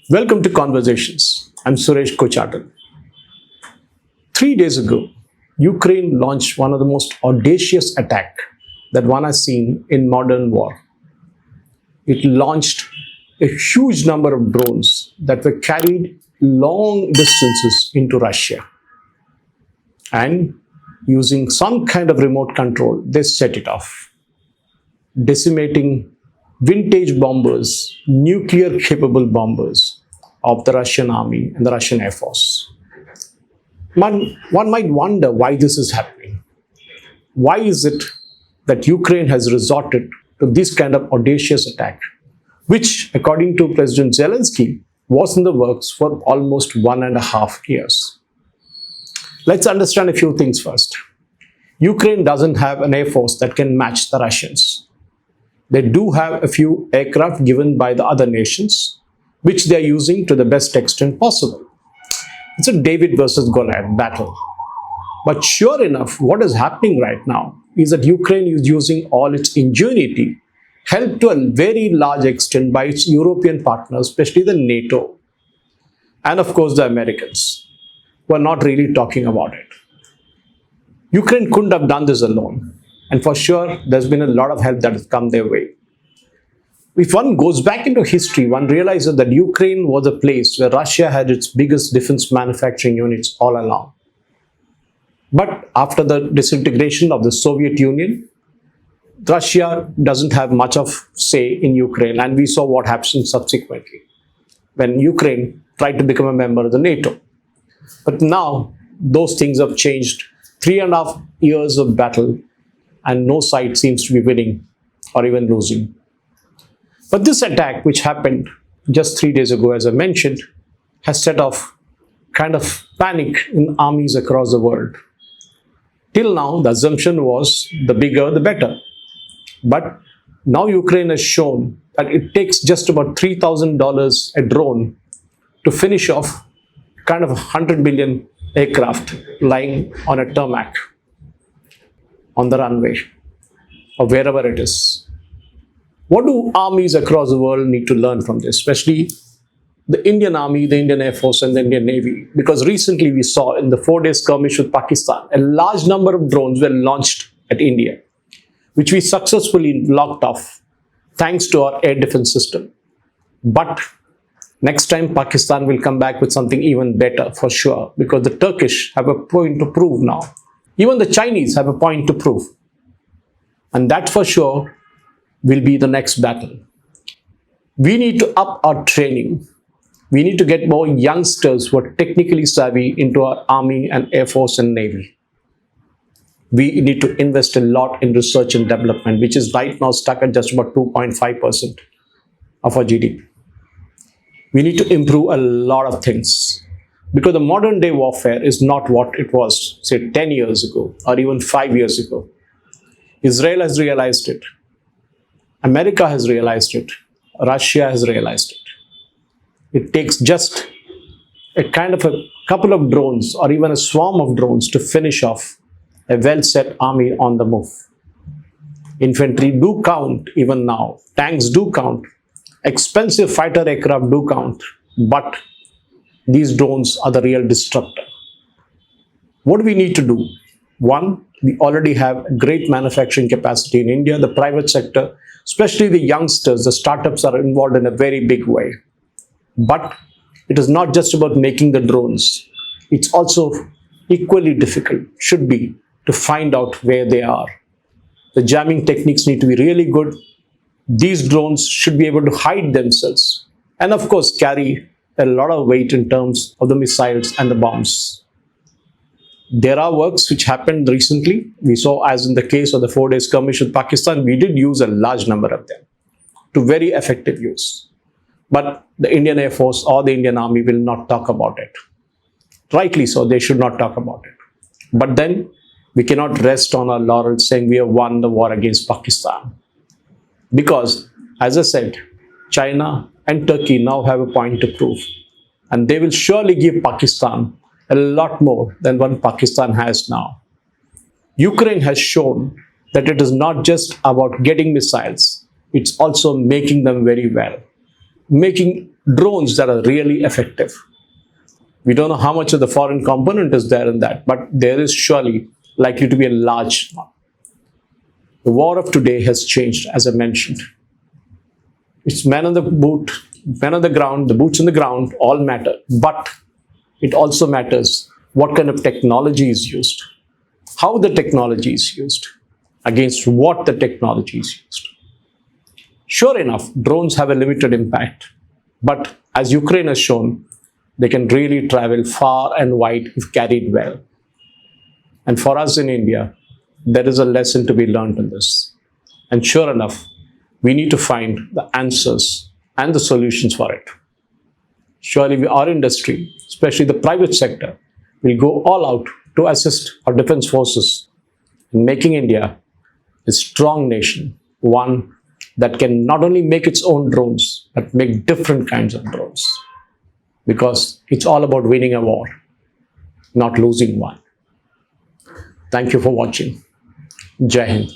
Welcome to Conversations. I'm Suresh Kochatal. 3 days ago, Ukraine launched one of the most audacious attacks that one has seen in modern war. It launched a huge number of drones that were carried long distances into Russia. And using some kind of remote control, they set it off, decimating vintage bombers, nuclear capable bombers of the Russian army and the Russian Air Force. One might wonder why this is happening. Why is it that Ukraine has resorted to this kind of audacious attack, which, according to President Zelensky, was in the works for almost 1.5 years? Let's understand a few things first. Ukraine doesn't have an air force that can match the Russians. They do have a few aircraft given by the other nations, which they are using to the best extent possible. It's a David versus Goliath battle. But sure enough, what is happening right now is that Ukraine is using all its ingenuity, helped to a very large extent by its European partners, especially the NATO, and of course the Americans, who are not really talking about it. Ukraine couldn't have done this alone. And for sure, there's been a lot of help that has come their way. If one goes back into history, one realizes that Ukraine was a place where Russia had its biggest defense manufacturing units all along. But after the disintegration of the Soviet Union, Russia doesn't have much of say in Ukraine, and we saw what happened subsequently when Ukraine tried to become a member of the NATO. But now, those things have changed. 3.5 years of battle, and no side seems to be winning or even losing. But this attack, which happened just 3 days ago, as I mentioned, has set off kind of panic in armies across the world. Till now, the assumption was the bigger, the better. But now Ukraine has shown that it takes just about $3,000 a drone to finish off kind of 100 million aircraft lying on a tarmac, on the runway, or wherever it is. What do armies across the world need to learn from this, especially the Indian Army, the Indian Air Force, and the Indian Navy? Because recently we saw in the 4-day skirmish with Pakistan, a large number of drones were launched at India, which we successfully locked off thanks to our air defense system. But next time Pakistan will come back with something even better for sure, because the Turkish have a point to prove now. Even the Chinese have a point to prove. And that for sure will be the next battle. We need to up our training. We need to get more youngsters who are technically savvy into our army and air force and navy. We need to invest a lot in research and development, which is right now stuck at just about 2.5% of our GDP. We need to improve a lot of things, because the modern day warfare is not what it was, say, 10 years ago or even 5 years ago. Israel has realized it. America has realized it. Russia has realized it. It takes just a kind of a couple of drones or even a swarm of drones to finish off a well-set army on the move. Infantry do count even now. Tanks do count. Expensive fighter aircraft do count. But these drones are the real disruptor. What do we need to do? One, we already have great manufacturing capacity in India. The private sector, especially the youngsters, the startups are involved in a very big way. But it is not just about making the drones. It's also equally difficult, should be, to find out where they are. The jamming techniques need to be really good. These drones should be able to hide themselves and, of course, carry a lot of weight in terms of the missiles and the bombs. There are works which happened recently. We saw, as in the case of the 4-day skirmish with Pakistan, we did use a large number of them to very effective use. But the Indian Air Force or the Indian Army will not talk about it. Rightly so, they should not talk about it. But then we cannot rest on our laurels saying we have won the war against Pakistan. Because, as I said, China and Turkey now have a point to prove. And they will surely give Pakistan a lot more than what Pakistan has now. Ukraine has shown that it is not just about getting missiles, it's also making them very well. making drones that are really effective. We don't know how much of the foreign component is there in that, but there is surely likely to be a large one. The war of today has changed, as I mentioned. It's men on the ground, the boots on the ground all matter. But it also matters what kind of technology is used, how the technology is used, against what the technology is used. Sure enough, drones have a limited impact. But as Ukraine has shown, they can really travel far and wide if carried well. And for us in India, there is a lesson to be learned in this. And sure enough, we need to find the answers and the solutions for it. Surely our industry, especially the private sector, will go all out to assist our defense forces in making India a strong nation, one that can not only make its own drones, but make different kinds of drones. Because it's all about winning a war, not losing one. Thank you for watching. Jai Hind.